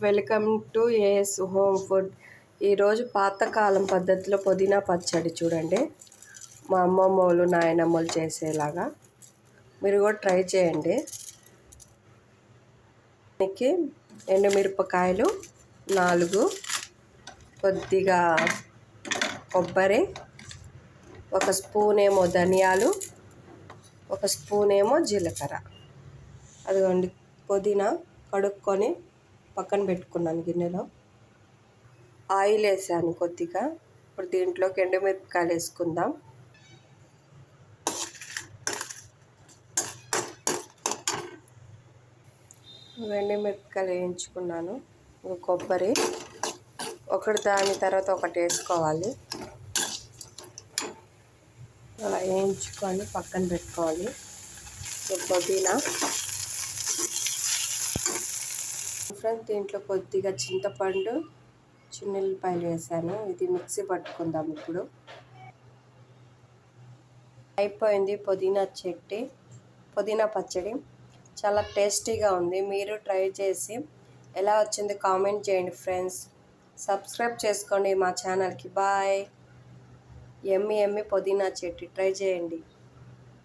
Welcome to AS home food. ఈరోజు పాతకాలం పద్ధతిలో పుదీనా పచ్చడి చూడండి. మా అమ్మమ్మోళ్ళు నాయనమ్మలు చేసేలాగా మీరు కూడా ట్రై చేయండి. దీనికి ఎండుమిరపకాయలు 4, కొద్దిగా కొబ్బరి, 1 స్పూన్ ఏమో ధనియాలు, 1 స్పూన్ ఏమో జీలకర్ర. అదిగోండి పుదీనా కడుక్కొని పక్కన పెట్టుకున్నాను గిన్నెలో. ఆయిల్ వేసాను కొద్దిగా. ఇప్పుడు దీంట్లోకి ఎండుమిరపకాయలు వేసుకుందాం. ఎండుమిరపకాయలు వేయించుకున్నాను. కొబ్బరి ఒకటి దాని తర్వాత ఒకటి వేసుకోవాలి. అలా వేయించుకొని పక్కన పెట్టుకోవాలి. పుదీనా ఫ్రెండ్స్, దీంట్లో కొద్దిగా చింతపండు, చిన్నుల్లిపాయలు వేసాను. ఇది మిక్సీ పట్టుకుందాం. ఇప్పుడు అయిపోయింది పుదీనా పచ్చడి. చాలా టేస్టీగా ఉంది. మీరు ట్రై చేసి ఎలా వచ్చింది కామెంట్ చేయండి ఫ్రెండ్స్. సబ్స్క్రైబ్ చేసుకోండి మా ఛానల్కి. బాయ్. ఎమ్మి పుదీనా చట్నీ ట్రై చేయండి.